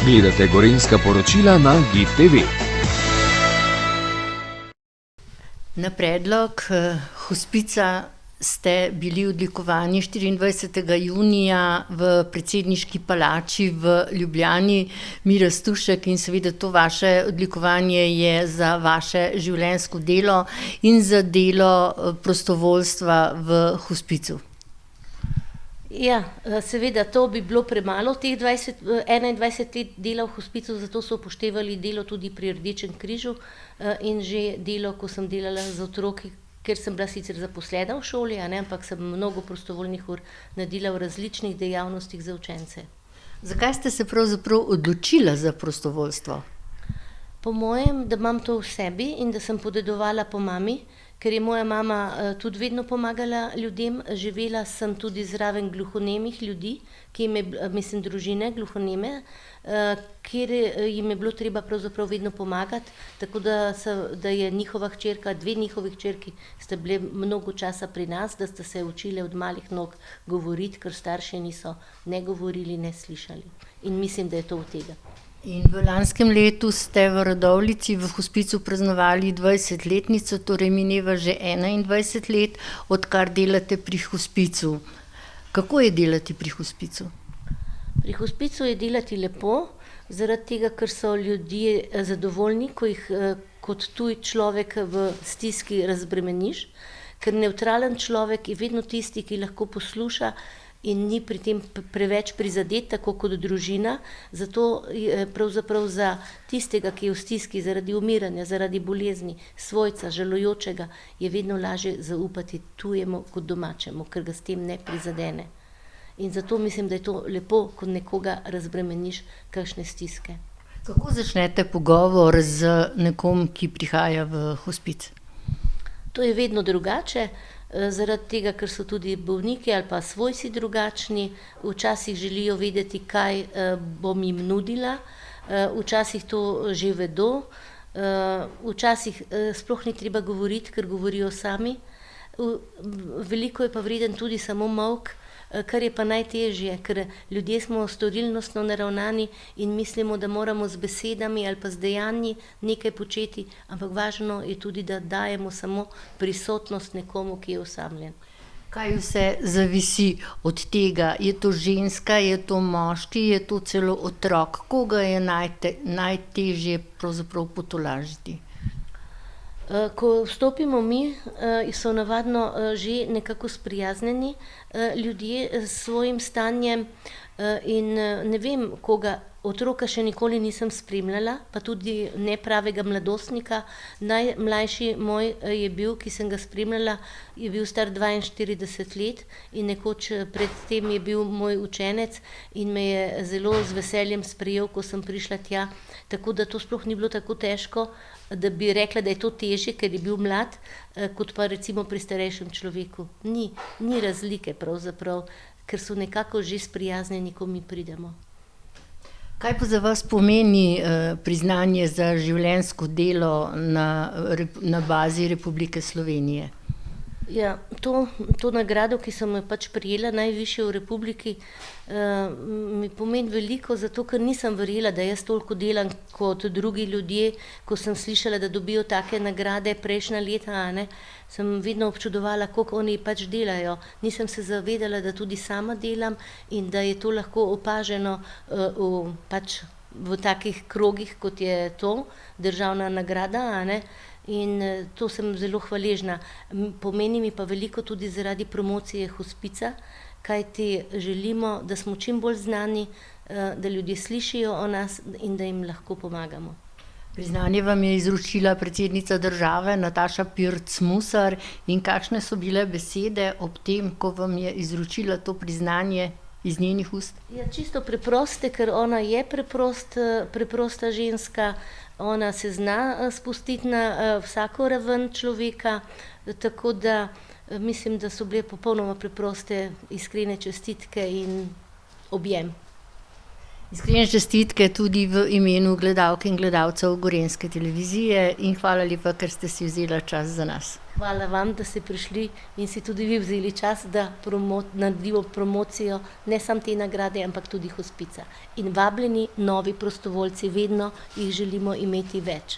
Gledate Gorenjska poročila na GIF TV. Na predlog hospica ste bili odlikovani 24. junija v predsedniški palači v Ljubljani. Mira Stušek, in seveda to vaše odlikovanje je za vaše življenjsko delo in za delo prostovoljstva v hospicu. Ja, seveda to bi bilo premalo, teh 21 let dela v hospicu, zato so upoštevali delo tudi pri Rdečem križu in že delo, ko sem delala z otroki, ker sem bila sicer zaposlena v šoli, ampak sem mnogo prostovoljnih ur naredila v različnih dejavnostih za učence. Zakaj ste se pravzaprav odločila za prostovoljstvo? Po mojem, da imam to v sebi in da sem podedovala po mami, ker je moja mama tudi vedno pomagala ljudem. Živela sem tudi zraven gluhonemih ljudi, družine gluhoneme, kjer jim je bilo treba pravzaprav vedno pomagati, tako da je njihova hčerka, dve njihovi hčerki sta bile mnogo časa pri nas, da sta se učile od malih nog govoriti, ker starši niso ne govorili, ne slišali. In mislim, da je to od tega. In v lanskem letu ste v Radovljici v hospicu praznovali 20-letnico, torej mineva že 21 let, odkar delate pri hospicu. Kako je delati pri hospicu? Pri hospicu je delati lepo, zaradi tega, ker so ljudje zadovoljni, ko jih kot tuj človek v stiski razbremeniš, ker nevtralen človek je vedno tisti, ki lahko posluša in ni pri tem preveč prizadet, tako kot družina. Zato je pravzaprav za tistega, ki je v stiski zaradi umiranja, zaradi bolezni, svojca, žalujočega, je vedno lažje zaupati tujemu kot domačemu, ker ga s tem ne prizadene. In zato mislim, da je to lepo, ko nekoga razbremeniš kakšne stiske. Kako začnete pogovor z nekom, ki prihaja v hospic? To je vedno drugače, zaradi tega, ker so tudi bolniki ali pa svojci drugačni. Včasih želijo vedeti, kaj bom jim nudila, včasih to že vedo, včasih sploh ni treba govoriti, ker govorijo sami. Veliko je pa vreden tudi samo molk, kar je pa najtežje, ker ljudje smo storilnostno naravnani in mislimo, da moramo z besedami ali pa z dejanji nekaj početi, ampak važno je tudi, da dajemo samo prisotnost nekomu, ki je osamljen. Kaj vse zavisi od tega? Je to ženska, je to moški, je to celo otrok? Koga je najtežje pravzaprav potolažiti? Ko vstopimo mi, so navadno že nekako sprijaznjeni ljudje s svojim stanjem in ne vem koga, otroka še nikoli nisem spremljala, pa tudi ne pravega mladostnika. Najmlajši moj je bil, ki sem ga spremljala, je bil star 42 let in nekoč pred tem je bil moj učenec in me je zelo z veseljem sprejel, ko sem prišla tja. Tako da to sploh ni bilo tako težko, da bi rekla, da je to težje, ker je bil mlad, kot pa recimo pri starejšem človeku. Ni razlike pravzaprav, ker so nekako že sprijaznjeni, ko mi pridemo. Kaj pa za vas pomeni priznanje za življenjsko delo na bazi Republike Slovenije? Ja, to nagrado, ki sem jo prejela, najvišjo v Republiki, mi pomeni veliko, zato ker nisem verjela, da jaz toliko delam kot drugi ljudje. Ko sem slišala, da dobijo take nagrade prejšnja leta, sem vedno občudovala, koliko oni delajo. Nisem se zavedala, da tudi sama delam in da je to lahko opaženo v takih krogih, kot je to, državna nagrada, In to sem zelo hvaležna. Pomeni mi pa veliko tudi zaradi promocije hospica, kajti želimo, da smo čim bolj znani, da ljudje slišijo o nas in da jim lahko pomagamo. Priznanje vam je izročila predsednica države Nataša Pirc Musar. In kakšne so bile besede ob tem, ko vam je izročila to priznanje iz njenih ust? Ja, čisto preproste, ker ona je preprosta ženska. Ona se zna spustiti na vsako raven človeka, tako da mislim, da so bile popolnoma preproste, iskrene čestitke in objem. Iskrene čestitke tudi v imenu gledalk in gledalcev Gorenjske televizije in hvala lepa, ker ste si vzeli čas za nas. Hvala vam, da ste prišli in si tudi vi vzeli čas, da naredimo promocijo ne samo te nagrade, ampak tudi hospica. In vabljeni novi prostovoljci, vedno jih želimo imeti več.